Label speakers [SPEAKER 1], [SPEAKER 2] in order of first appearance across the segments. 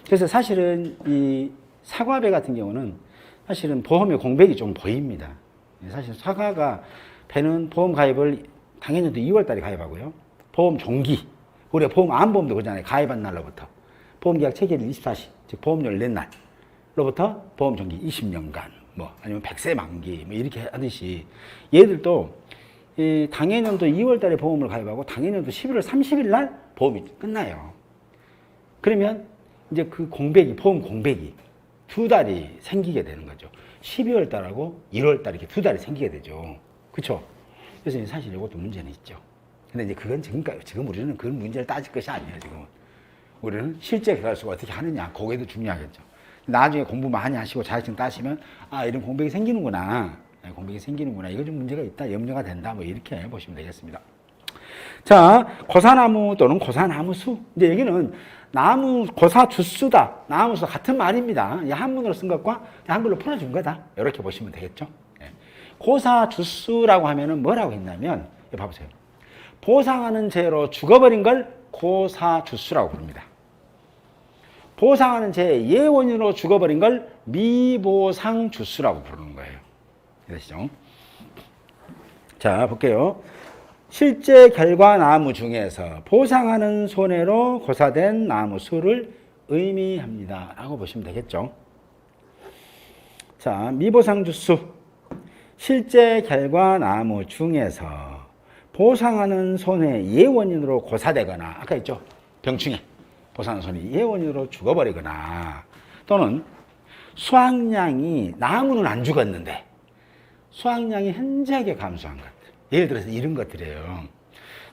[SPEAKER 1] 그래서 사실은 이 사과배 같은 경우는 사실은 보험의 공백이 좀 보입니다. 사실 사과가 배는 보험 가입을 당연히도 2월 달에 가입하고요. 보험 종기, 우리가 보험 암보험도 그러잖아요. 가입한 날로부터. 보험계약 체결일 24시, 즉 보험료를 낸 날로부터 보험 종기 20년간, 뭐 아니면 100세 만기, 뭐 이렇게 하듯이 얘들도 당해년도 2월 달에 보험을 가입하고 당해년도 11월 30일 날 보험이 끝나요. 그러면 이제 그 공백이, 보험 공백이 두 달이 생기게 되는 거죠. 12월 달하고 1월 달 이렇게 두 달이 생기게 되죠. 그렇죠? 그래서 사실 이것도 문제는 있죠. 근데 이제 그건 지금 우리는 그 문제를 따질 것이 아니에요, 지금. 우리는 실제 결과수가 어떻게 하느냐, 그게도 중요하겠죠. 나중에 공부 많이 하시고 자격증 따시면, 아, 이런 공백이 생기는구나. 공백이 생기는구나. 이거 좀 문제가 있다, 염려가 된다. 뭐 이렇게 보시면 되겠습니다. 자, 고사나무 또는 고사나무수. 이제 여기는 나무, 고사 주수다. 나무수 같은 말입니다. 한문으로 쓴 것과 한글로 풀어준 거다. 이렇게 보시면 되겠죠. 고사 주수라고 하면은 뭐라고 했냐면, 봐보세요. 보상하는 죄로 죽어버린 걸 고사 주수라고 부릅니다. 보상하는 죄 예원으로 죽어버린 걸 미보상 주수라고 부르는 거예요. 이해되시죠? 자, 볼게요. 실제 결과 나무 중에서 보상하는 손해로 고사된 나무 수를 의미합니다. 라고 보시면 되겠죠. 자, 미보상 주수. 실제 결과 나무 중에서 보상하는 손해 예원인으로 고사되거나, 아까 있죠? 병충해. 보상하는 손해 예원인으로 죽어버리거나, 또는 수확량이, 나무는 안 죽었는데 수확량이 현저하게 감소한 것들. 예를 들어서 이런 것들이에요.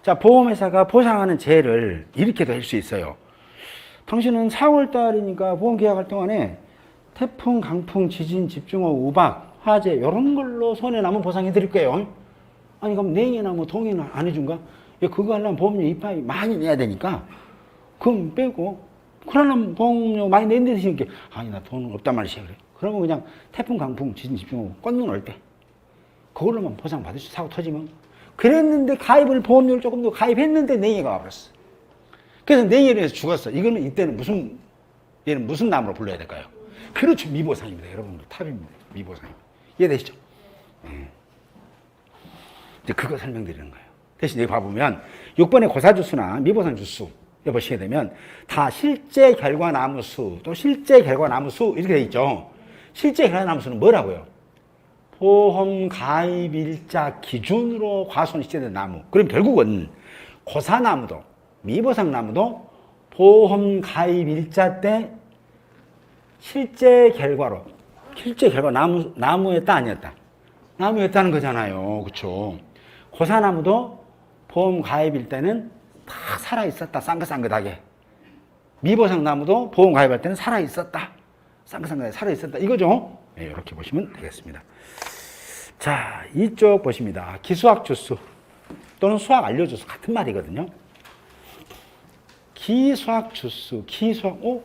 [SPEAKER 1] 자, 보험회사가 보상하는 죄를 이렇게도 할 수 있어요. 당신은 4월 달이니까 보험 계약할 동안에 태풍, 강풍, 지진, 집중호우, 우박, 화재 이런 걸로 손해나면 보상해 드릴 거예요. 아니 그럼 냉해나 뭐 동해나 안 해준가? 그거 하려면 보험료 입하이 많이 내야 되니까 그럼 빼고, 그러려면 보험료 많이 낸데 드시니까 아니 나 돈 없단 말이야. 그래. 그러면 그냥 태풍, 강풍, 지진, 집중호우 꽂눈 올 때 그걸로만 보상 받을 수, 사고 터지면. 그랬는데 가입을, 보험료를 조금 더 가입했는데 냉해가 와버렸어. 그래서 냉해로 해서 죽었어. 이거는 이때는 얘는 무슨 나무로 불러야 될까요? 그렇죠. 미보상입니다. 여러분들 탑입니다. 미보상입니다. 이해되시죠? 이제 그거 설명드리는 거예요. 대신 여기 봐보면 6번의 고사주수나 미보상 주수 보시게 되면 다 실제 결과 나무수, 또 실제 결과 나무수 이렇게 돼 있죠. 실제 결과 나무수는 뭐라고요? 보험 가입일자 기준으로 과손이 시작된 나무. 그럼 결국은 고사나무도 미보상 나무도 보험 가입일자 때 실제 결과 나무였다 아니었다? 나무였다는 거잖아요. 그렇죠? 고사나무도 보험 가입일 때는 다 살아있었다. 쌍긋쌍긋하게. 미보상 나무도 보험 가입할 때는 살아있었다. 쌍긋쌍긋하게 살아있었다. 이거죠? 네, 이렇게 보시면 되겠습니다. 자, 이쪽 보십니다. 기수학 주수 또는 수학 알려주수 같은 말이거든요. 기수학 주수,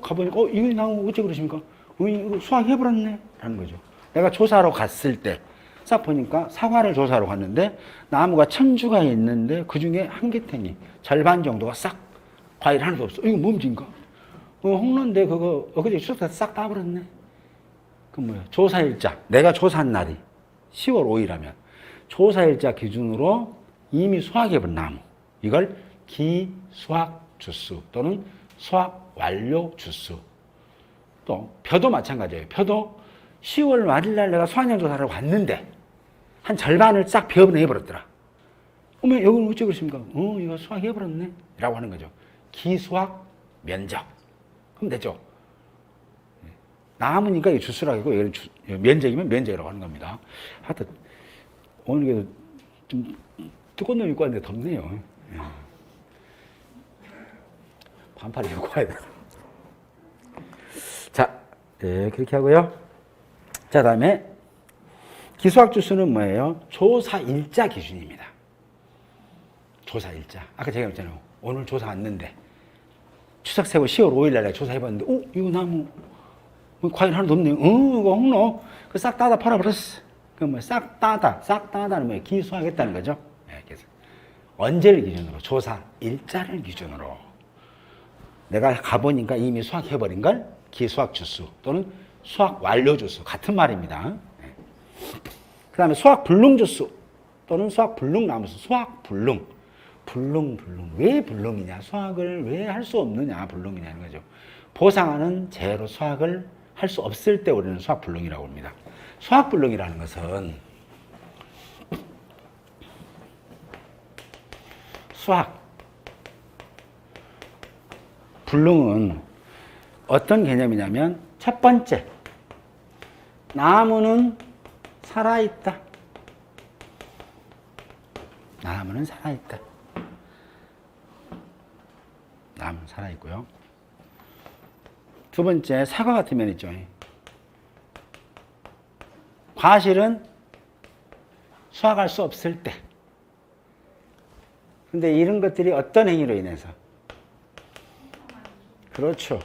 [SPEAKER 1] 가보니까, 이거 나오고 어째 그러십니까? 이거 수학 해버렸네? 라는 거죠. 내가 조사로 갔을 때, 싹 보니까 사과를 조사로 갔는데, 나무가 1000주가 있는데, 그 중에 한 개탱이, 절반 정도가 싹, 과일 하나도 없어. 이거 뭔지인가? 홍로인데, 그거, 엊그제 추석때 싹 따버렸네? 그 뭐야? 조사일자. 내가 조사한 날이 10월 5일하면, 조사일자 기준으로 이미 수확해본 나무. 이걸 기수학 주수 또는 수확 완료 주수. 또 표도 마찬가지예요. 표도 10월 말일날 내가 수확량 조사를 왔는데 한 절반을 싹 비워내버렸더라. 어머, 여기는 어째 그러십니까? 이거 수확해버렸네? 라고 하는 거죠. 기수확 면적. 그럼 됐죠? 나무니까 이 주수라고 하고, 이건 면적이면 면적이라고 하는 겁니다. 하여튼, 오늘 좀 두꺼운 놈 입고 왔는데 덥네요. 반팔 입고 와야 돼. 자, 네, 그렇게 하고요. 자, 다음에 기수학 주수는 뭐예요? 조사일자 기준입니다. 조사일자. 아까 제가 했잖아요. 오늘 조사 왔는데 추석 세고 10월 5일 날에 조사해봤는데, 이거 나무 과일 하나도 없네요. 이거 홍로 그 싹 따다 팔아버렸어. 그 뭐 싹 따다는 뭐예요? 기수하겠다는 거죠. 네, 그래서 언제를 기준으로? 조사 일자를 기준으로. 내가 가보니까 이미 수확해버린 걸 기수학 주수 또는 수학 완료 주수 같은 말입니다. 그 다음에 수학 불능 주수 또는 수학 불능 나무수, 수학 불능. 불능. 왜 불능이냐? 수학을 왜 할 수 없느냐? 불능이냐는 거죠. 보상하는 재로 수학을 할 수 없을 때 우리는 수학 불능이라고 합니다. 수학 불능이라는 것은 수학 불능은 어떤 개념이냐면 첫 번째, 나무는 살아있다. 나무는 살아있다. 나무는 살아있고요. 두 번째, 사과 같은 면 있죠. 과실은 수확할 수 없을 때. 근데 이런 것들이 어떤 행위로 인해서? 그렇죠.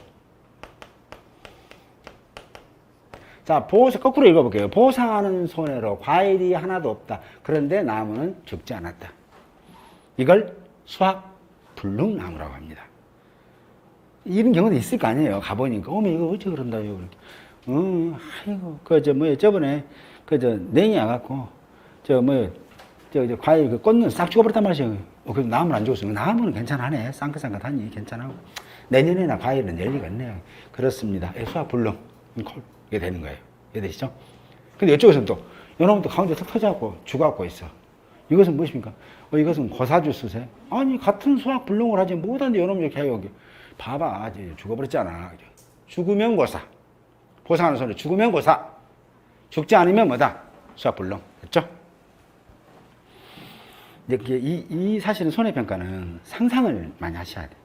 [SPEAKER 1] 자, 거꾸로 읽어볼게요. 보상하는 손해로 과일이 하나도 없다. 그런데 나무는 죽지 않았다. 이걸 수학 불능나무라고 합니다. 이런 경우도 있을 거 아니에요. 가보니까, 어머, 이거 어째 그런다요. 아이고, 저번에, 냉이 와갖고, 과일 꽃눈 싹 죽어버렸단 말이에요. 그래도 나무는 안 죽었어요. 나무는 괜찮하네. 쌍긋쌍긋하니 괜찮하고. 내년에나 과일은 열리겠네요. 그렇습니다. 수학 불능. 이게 되는 거예요. 이해되시죠? 근데 이쪽에서는 또, 요놈은 또 가운데 턱 터져갖고 죽어갖고 있어. 이것은 무엇입니까? 이것은 고사주수세. 아니, 같은 수학 불능을 하지 못하는데 요놈 이렇게 해요. 봐봐. 죽어버렸잖아. 죽으면 고사. 보상하는 소리. 죽으면 고사. 죽지 않으면 뭐다? 수학 불능. 됐죠? 이 사실은 손해평가는 상상을 많이 하셔야 돼.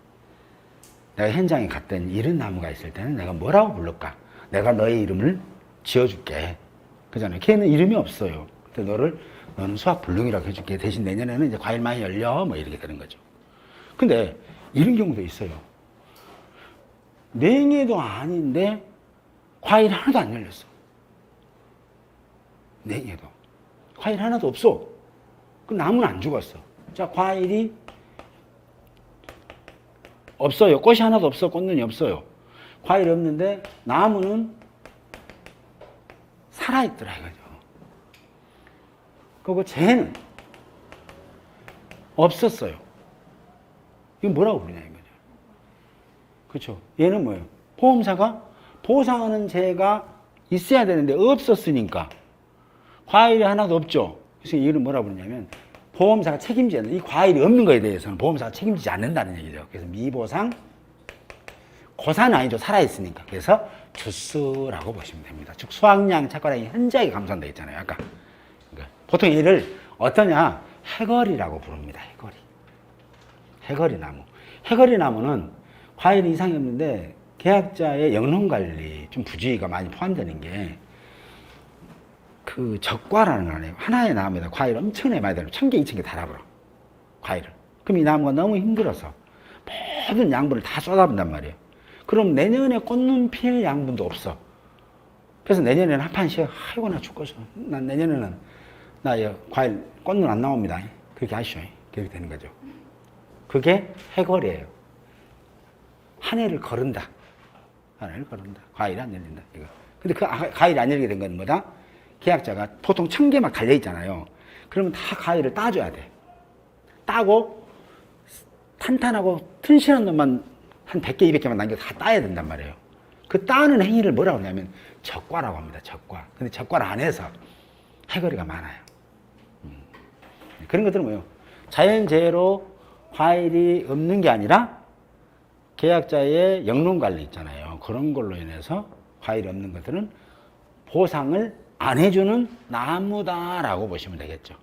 [SPEAKER 1] 내가 현장에 갔더니 이런 나무가 있을 때는 내가 뭐라고 부를까? 내가 너의 이름을 지어줄게. 그잖아요. 걔는 이름이 없어요. 근데 너는 수학 불능이라고 해줄게. 대신 내년에는 이제 과일 많이 열려. 뭐 이렇게 되는 거죠. 근데 이런 경우도 있어요. 냉해도 아닌데 과일 하나도 안 열렸어. 냉해도. 과일 하나도 없어. 그 나무는 안 죽었어. 자, 과일이 없어요. 꽃이 하나도 없어. 꽃눈이 없어요. 과일이 없는데 나무는 살아있더라 이거죠. 그리고 쟤는 없었어요. 이건 뭐라고 부르냐 이거죠. 그렇죠. 얘는 뭐예요? 보험사가 보상하는 죄가 있어야 되는데 없었으니까 과일이 하나도 없죠. 그래서 이를 뭐라고 부르냐면 보험사가 책임지지 않는, 이 과일이 없는 거에 대해서는 보험사가 책임지지 않는다는 얘기죠. 그래서 미보상, 고사는 아니죠. 살아있으니까. 그래서 주스라고 보시면 됩니다. 즉 수확량, 착과량이 현저하게 감소한다 했잖아요. 아까. 그러니까 보통 이를 어떠냐? 해거리라고 부릅니다. 해거리. 해거리 나무. 해거리 나무는 과일이 이상이 없는데 계약자의 영농관리, 좀 부주의가 많이 포함되는 게 그 적과라는 거 아니에요. 하나의 나무에다 과일 엄청나게 많이 달고 1000개, 2000개 달아버려. 과일을. 그럼 이 나무가 너무 힘들어서 모든 양분을 다 쏟아본단 말이에요. 그럼 내년에 꽃눈 필 양분도 없어. 그래서 내년에는 한판 쉬어. 아이고, 나 죽겠어. 난 내년에는 나 과일 꽃눈 안 나옵니다. 그렇게 하시오. 그렇게 되는 거죠. 그게 해거리예요. 한 해를 거른다. 한 해를 거른다. 과일이 안 열린다. 이거. 근데 그 과일이 안 열리게 된 건 뭐다? 계약자가 보통 1000개 막 달려있잖아요. 그러면 다 과일을 따줘야 돼. 따고 탄탄하고 튼실한 놈만 한 100개, 200개만 남겨서 다 따야 된단 말이에요. 그 따는 행위를 뭐라고 하냐면 적과라고 합니다. 적과. 근데 적과를 안 해서 해거리가 많아요. 그런 것들은 뭐예요? 자연재해로 과일이 없는 게 아니라 계약자의 영농관리 있잖아요. 그런 걸로 인해서 과일이 없는 것들은 보상을 안 해주는 나무다라고 보시면 되겠죠.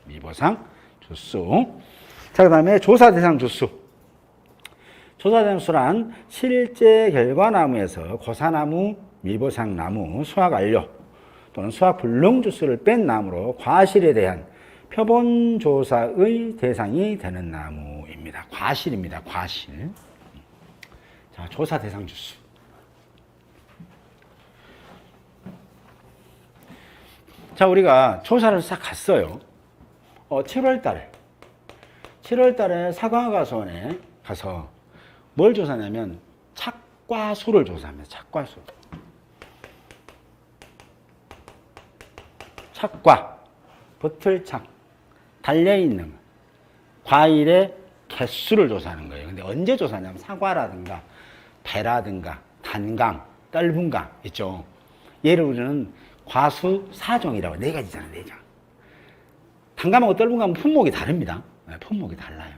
[SPEAKER 1] 미보상, 주수. 자, 그 다음에 조사대상 주수. 조사대상 주수란 실제 결과나무에서 고사나무, 미보상나무, 수확완료 또는 수확불능 주수를 뺀 나무로 과실에 대한 표본조사의 대상이 되는 나무입니다. 과실입니다. 과실. 자, 조사대상 주수. 자, 우리가 조사를 싹 갔어요. 7월 달에 사과가선에 가서 뭘 조사냐면 착과수를 조사합니다. 착과수. 착과, 붙을 착, 달려있는 과일의 개수를 조사하는 거예요. 근데 언제 조사하냐면 사과라든가 배라든가 단강, 떫은강 있죠. 얘를 우리는 과수 4종이라고 4가지잖아요. 4종. 단감하고 떫은감은 품목이 다릅니다. 품목이 달라요.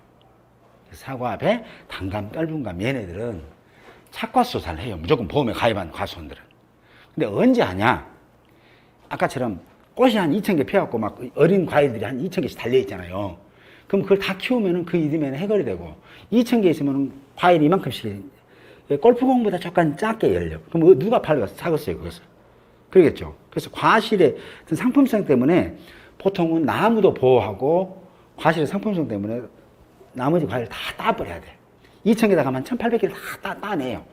[SPEAKER 1] 사과, 배, 단감, 떫은감 얘네들은 착과수 조사를 해요. 무조건 보험에 가입한 과수원들은. 근데 언제 하냐? 아까처럼 꽃이 한 2,000개 피어갖고 막 어린 과일들이 한 2,000개씩 달려있잖아요. 그럼 그걸 다 키우면은 그 이듬해는 해결이 되고 2,000개 있으면은 과일이 이만큼씩 골프공보다 조금 작게 열려. 그럼 누가 사겠어요, 그것을? 그러겠죠. 그래서 과실의 상품성 때문에 보통은 나무도 보호하고 과실의 상품성 때문에 나머지 과일 다 따버려야 돼. 2,000개다 가면 1,800개를 다 따내요.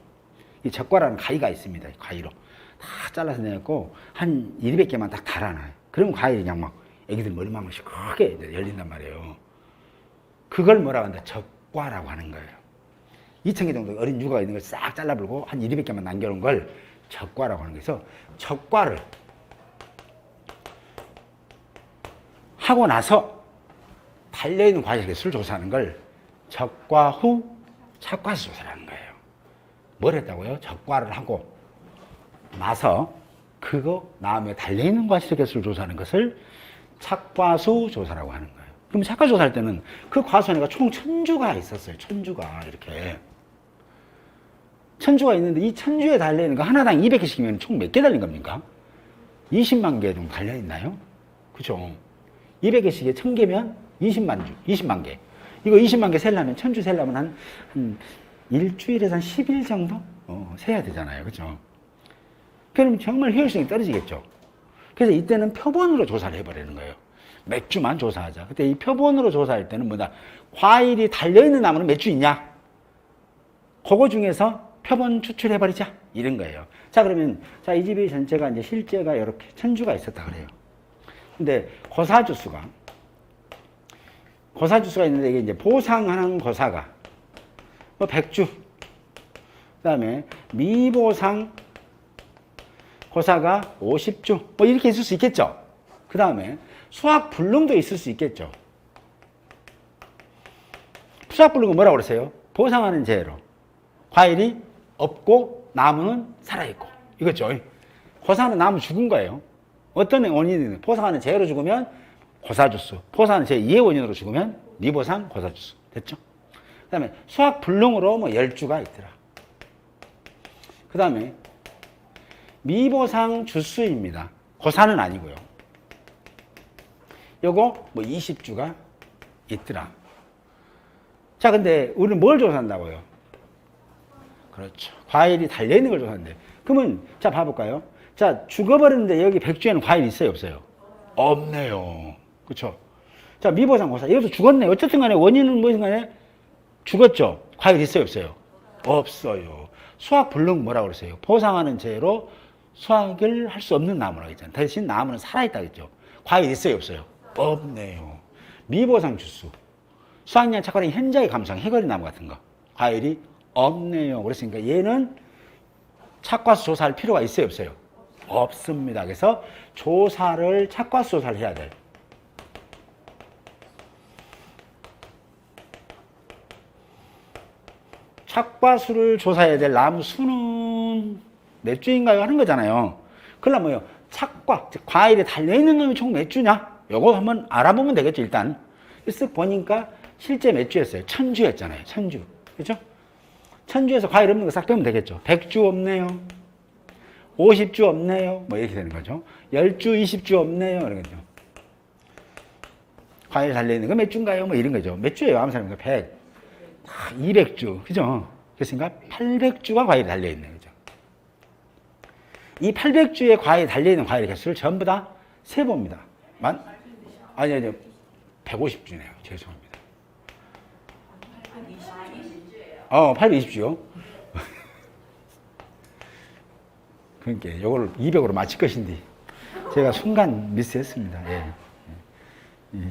[SPEAKER 1] 이 적과라는 가위가 있습니다. 가위로. 다 잘라서 내고 한 200개만 딱 달아놔요. 그러면 과일이 그냥 막 애기들 머리망울씩 크게 열린단 말이에요. 그걸 뭐라고 한다? 적과라고 하는 거예요. 2,000개 정도 어린 유가가 있는 걸 싹 잘라버리고 한 200개만 남겨놓은 걸 적과라고 하는 거예요. 그래서 적과를 하고 나서 달려있는 과일 개수를 조사하는 걸 적과 후 착과수 조사라는 거예요. 뭘 했다고요? 적과를 하고 나서 그거 다음에 달려있는 과실 개수를 조사하는 것을 착과수 조사라고 하는 거예요. 그럼 착과수 조사할 때는 그 과수 안에가 총 1,000주가 있었어요. 1,000주가 이렇게. 1,000주가 있는데 이 1,000주에 달려있는 거 하나당 200개씩이면 총 몇 개 달린 겁니까? 20만 개 정도 달려있나요? 그죠? 200개씩에 1,000개면 20만 주, 20만 개. 이거 20만 개 세려면, 1,000주 세려면 한 일주일에서 한 10일 정도? 세야 되잖아요. 그죠? 그럼 정말 효율성이 떨어지겠죠. 그래서 이때는 표본으로 조사를 해버리는 거예요. 몇 주만 조사하자. 그때 이 표본으로 조사할 때는 뭐다? 과일이 달려있는 나무는 몇 주 있냐? 그거 중에서 표본 추출해버리자. 이런 거예요. 자, 그러면, 자, 이 집이 전체가 이제 실제가 이렇게 1,000주가 있었다 그래요. 근데 고사주수가 있는데 이게 이제 보상하는 고사가 뭐 100주. 그 다음에 미보상 고사가 50주. 뭐 이렇게 있을 수 있겠죠. 그 다음에 수확불능도 있을 수 있겠죠. 수확불능은 뭐라고 그러세요? 보상하는 재해로. 과일이 없고 나무는 살아있고. 이거죠. 고사는 나무 죽은 거예요. 어떤 원인이든 보상하는 재해로 죽으면 고사주수. 보상하는 재해 이해 원인으로 죽으면 미보상 고사주수. 됐죠? 그 다음에 수확불능으로 뭐 10주가 있더라. 그 다음에 미보상 주수입니다. 고사는 아니고요. 요거 뭐 20주가 있더라. 자, 근데 우리는 뭘 조사한다고요? 그렇죠. 과일이 달려있는 걸 조사하는데. 그러면, 자, 봐볼까요? 자, 죽어버렸는데 여기 100주에는 과일이 있어요, 없어요? 없네요. 그렇죠? 자, 미보상 고사. 여기서 죽었네. 어쨌든 간에 원인은 뭐든 간에 죽었죠. 과일 있어요, 없어요? 없어요. 수확불능 뭐라고 그러세요? 보상하는 재해로 수확을 할 수 없는 나무라고 했잖아요. 대신 나무는 살아있다 했죠. 과일 있어요, 없어요? 없네요. 미보상 주수. 수확량 착과량 현저히 감소한 해거리 나무 같은 거. 과일이 없네요. 그랬으니까 얘는 착과수 조사할 필요가 있어요, 없어요? 없습니다. 그래서 조사를, 착과수 조사를 해야 돼요. 착과수를 조사해야 될 나무 수는 몇 주인가요? 하는 거잖아요. 그러면 뭐요? 착과, 즉 과일에 달려있는 놈이 총 몇 주냐? 요거 한번 알아보면 되겠죠, 일단. 쓱 보니까 실제 몇 주였어요? 1,000주였잖아요. 1,000주. 그죠? 1,000주에서 과일 없는 거 싹 빼면 되겠죠. 100주 없네요. 50주 없네요. 뭐 이렇게 되는 거죠. 10주, 20주 없네요. 이러겠죠. 과일 달려있는 거 몇 주인가요? 뭐 이런 거죠. 몇 주예요? 아무 사람인가? 100, 200주. 그죠? 그랬으니까 800주가 과일이 달려있는 거죠. 이 800주의 과일이 달려있는 과일 개수를 전부 다 세봅니다. 아니요. 150주네요. 죄송합니다. 820주요. 그러니까 이걸 200으로 맞힐 것인데 제가 순간 미스했습니다. 예.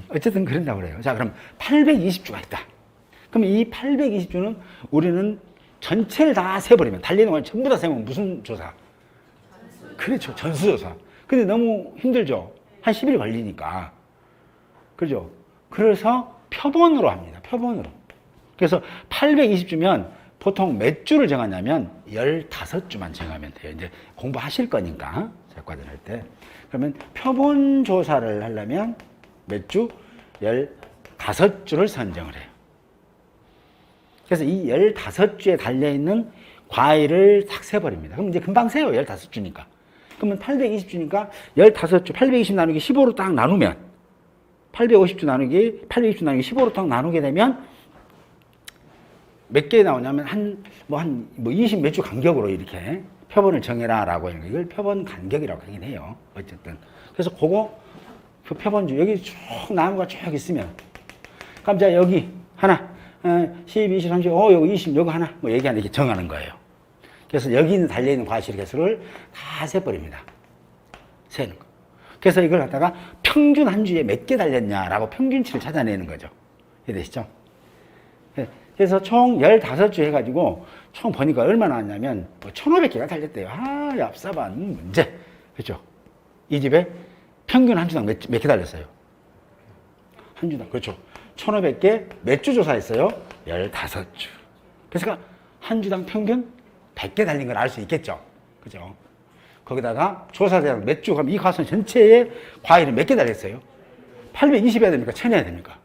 [SPEAKER 1] 어쨌든 그런다고 그래요. 자, 그럼 820주가 있다. 그럼 이 820주는 우리는 전체를 다 세버리면, 달리는 걸 전부 다 세면 무슨 조사? 그렇죠. 전수조사. 근데 너무 힘들죠. 한 10일 걸리니까. 그죠? 그래서 표본으로 합니다. 표본으로. 그래서 820주면 보통 몇 주를 정하냐면 15주만 정하면 돼요. 이제 공부하실 거니까, 재과들 할 때. 그러면 표본 조사를 하려면 몇 주? 15주를 선정을 해요. 그래서 이 15주에 달려있는 과일을 탁 세버립니다. 그럼 이제 금방 세요. 15주니까. 그러면 820주니까 15주, 820 나누기 15로 딱 나누면, 820주 나누기 15로 딱 나누게 되면 몇 개 나오냐면 한 20 몇 주 간격으로 이렇게 표본을 정해라라고 하는 거. 이걸 표본 간격이라고 하긴 해요. 어쨌든. 그래서 그 표본주, 여기 쭉 나무가 쭉 있으면, 그럼 자, 여기 하나, 10, 20, 30, 여기 20, 여기 하나, 뭐 얘기하는, 이렇게 정하는 거예요. 그래서 여기 있는 달려있는 과실 개수를 다 세버립니다. 세는 거. 그래서 이걸 갖다가 평균 한 주에 몇 개 달렸냐라고 평균치를 찾아내는 거죠. 이해되시죠? 그래서 총 15주 해가지고 총 보니까 얼마나 나왔냐면 1,500개가 달렸대요. 얍삽한 문제. 그렇죠? 이 집에 평균 한 주당 몇 개 달렸어요? 한 주당. 그렇죠. 1,500개 몇 주 조사했어요? 15주. 그래서 한 주당 평균 100개 달린 걸 알 수 있겠죠. 그죠? 거기다가 조사대상 몇 주, 그럼 이 가선 전체에 과일은 몇 개 달렸어요? 820해야 됩니까? 1000 해야 됩니까?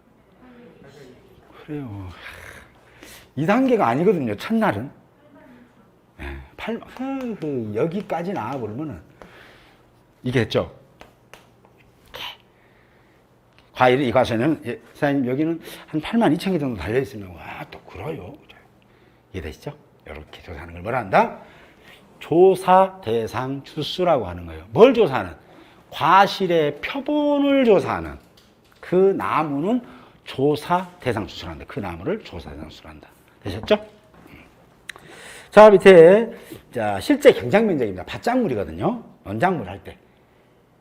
[SPEAKER 1] 그래요. 2단계가 아니거든요, 첫날은. 여기까지 나와버리면은, 이게 했죠. 과일이 이 가선은, 사장님, 여기는 한 82,000개 정도 달려있으면, 와, 또 그래요. 이해되시죠? 이렇게 조사하는 걸 뭐라 한다? 조사 대상 추수라고 하는 거예요. 뭘 조사하는? 과실의 표본을 조사하는 그 나무는 조사 대상 추수한다. 그 나무를 조사 대상 추수한다. 되셨죠? 자, 밑에 자 실제 경작 면적입니다. 밭작물이거든요. 논작물 할 때.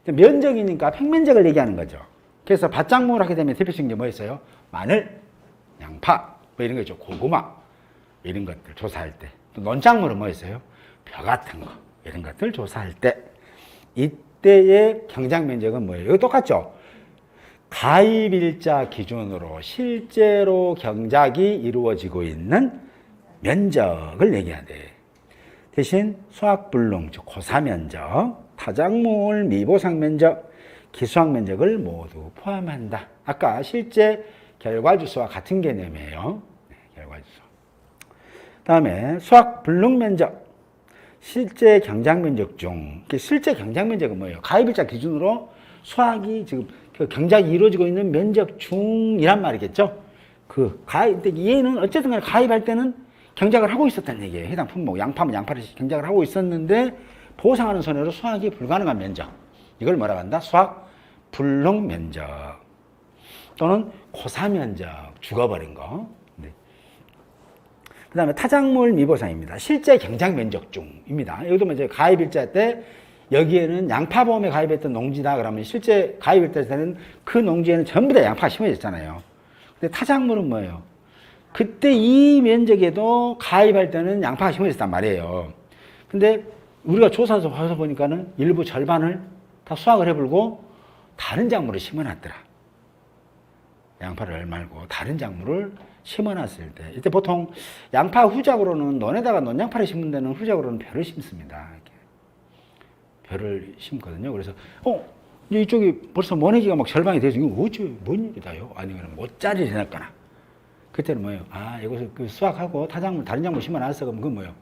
[SPEAKER 1] 면적이니까 평면적을 얘기하는 거죠. 그래서 밭작물 하게 되면 대표적인 게 뭐 있어요? 마늘, 양파, 뭐 이런 거 있죠. 고구마, 이런 것들 조사할 때. 또 논작물은 뭐 있어요? 벼 같은 거, 이런 것들 조사할 때. 이때의 경작 면적은 뭐예요? 이거 똑같죠? 가입일자 기준으로 실제로 경작이 이루어지고 있는 면적을 얘기해야 돼. 대신 수확불능, 즉 고사 면적, 타작물 미보상 면적, 기수학 면적을 모두 포함한다. 아까 실제 결과주수와 같은 개념이에요. 결과주수. 다음에 수확불능 면적, 실제 경작 면적 중, 실제 경작 면적은 뭐예요? 가입일자 기준으로 수확이 지금 그 경작이 이루어지고 있는 면적 중이란 말이겠죠? 얘는 어쨌든 간에 가입할 때는 경작을 하고 있었다는 얘기예요. 해당 품목, 양파면 양파를 경작을 하고 있었는데 보상하는 손해로 수확이 불가능한 면적. 이걸 뭐라고 한다? 수확 불능 면적. 또는 고사 면적, 죽어버린 거. 네. 그 다음에 타작물 미보상입니다. 실제 경작 면적 중입니다. 여기도 먼저 가입일자 때 여기에는 양파보험에 가입했던 농지다 그러면 실제 가입일자 때는 그 농지에는 전부 다 양파가 심어졌잖아요. 근데 타작물은 뭐예요? 그때 이 면적에도 가입할 때는 양파가 심어졌단 말이에요. 근데 우리가 조사해서 봐서 보니까는 일부 절반을 다 수확을 해불고 다른 작물을 심어놨더라. 양파를 말고 다른 작물을 심어놨을 때, 이때 보통 양파 후작으로는 논에다가 논양파를 심는 데는 후작으로는 벼를 심습니다. 이렇게. 벼를 심거든요. 그래서 이쪽이 벌써 모내기가 막 절반이 돼서 이거 어째 뭔 일이다요? 아니면 못자리를 해놨거나. 그때는 뭐예요? 이것을 그 수확하고 타작물 다른 작물 심어놨어. 그럼 그건 뭐예요?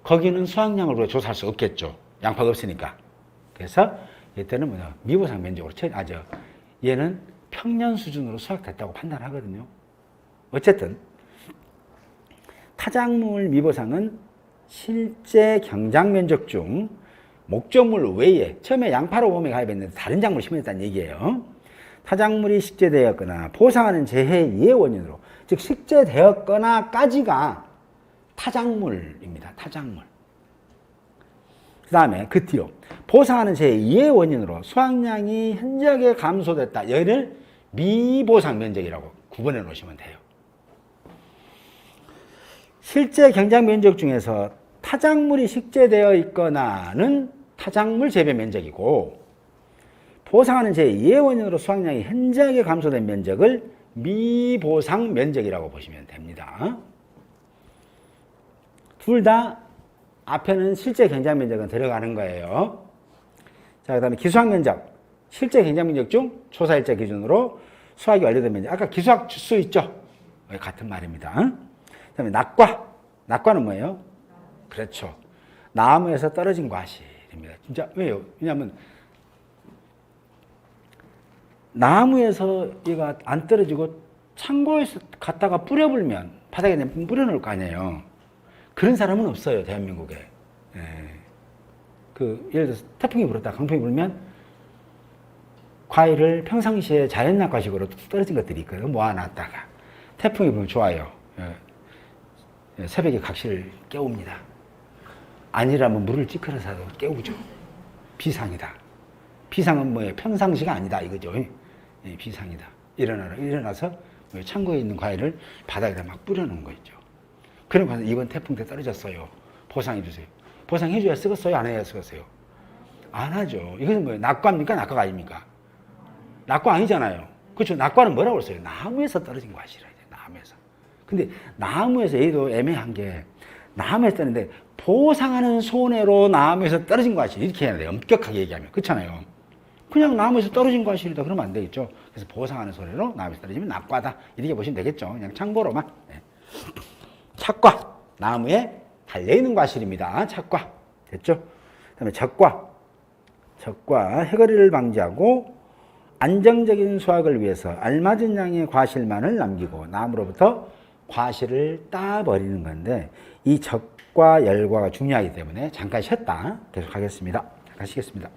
[SPEAKER 1] 거기는 수확량으로 조사할 수 없겠죠. 양파가 없으니까. 그래서 이때는 뭐냐? 미보상 면적으로 얘는 평년 수준으로 수확됐다고 판단하거든요. 어쨌든 타작물 미보상은 실제 경작 면적 중 목적물 외에 처음에 양파로 보험에 가입했는데 다른 작물을 심었다는 얘기예요. 타작물이 식재되었거나 보상하는 재해 이해 원인으로, 즉 식재되었거나까지가 타작물입니다. 타작물. 그 다음에 그 뒤로 보상하는 재해 이해 원인으로 수확량이 현저하게 감소됐다. 여기를 미보상 면적이라고 구분해 놓으시면 돼요. 실제 경작 면적 중에서 타작물이 식재되어 있거나는 타작물 재배 면적이고, 보상하는 제2의 원인으로 수확량이 현저하게 감소된 면적을 미보상 면적이라고 보시면 됩니다. 둘 다 앞에는 실제 경작 면적은 들어가는 거예요. 자, 그 다음에 기수학 면적. 실제 경작 면적 중 조사일자 기준으로 수확이 완료된 면적. 아까 기수학 수 있죠? 같은 말입니다. 그 다음에 낙과. 낙과는 뭐예요? 그렇죠. 나무에서 떨어진 과실입니다. 진짜, 왜요? 왜냐하면 나무에서 얘가 안 떨어지고 창고에서 갖다가 뿌려불면 바닥에 뿌려놓을 거 아니에요. 그런 사람은 없어요, 대한민국에. 예. 예를 들어서 태풍이 불었다, 강풍이 불면 과일을 평상시에 자연낙과식으로 떨어진 것들이 있거든요. 모아놨다가. 태풍이 불면 좋아요. 예. 새벽에 각시를 깨웁니다. 아니라면 물을 찌그러서 깨우죠. 비상이다. 비상은 뭐예요? 평상시가 아니다 이거죠. 예, 비상이다. 일어나서 창고에 있는 과일을 바닥에다 막 뿌려놓은 거 있죠. 그러면서 이번 태풍 때 떨어졌어요. 보상해 주세요. 보상해줘야 쓰겠어요? 안 해야 쓰겠어요? 안 하죠. 이것은 뭐예요? 낙과입니까? 낙과가 아닙니까? 낙과 아니잖아요. 그렇죠. 낙과는 뭐라고 했어요? 나무에서 떨어진 과실이에요. 나무에서. 근데 나무에서 얘도 애매한 게 나무에서 떨어졌는데 보상하는 손해로 나무에서 떨어진 과실 이렇게 해야 돼요. 엄격하게 얘기하면. 그렇잖아요. 그냥 나무에서 떨어진 과실이다 그러면 안 되겠죠. 그래서 보상하는 손해로 나무에서 떨어지면 낙과다 이렇게 보시면 되겠죠. 그냥 참고로만. 네. 착과. 나무에 달려있는 과실입니다. 착과. 됐죠? 그 다음에 적과. 적과. 해거리를 방지하고 안정적인 수확을 위해서 알맞은 양의 과실만을 남기고 나무로부터 과실을 따버리는 건데, 이 적과 열과가 중요하기 때문에 잠깐 쉬었다 계속 하겠습니다. 잠깐 쉬겠습니다.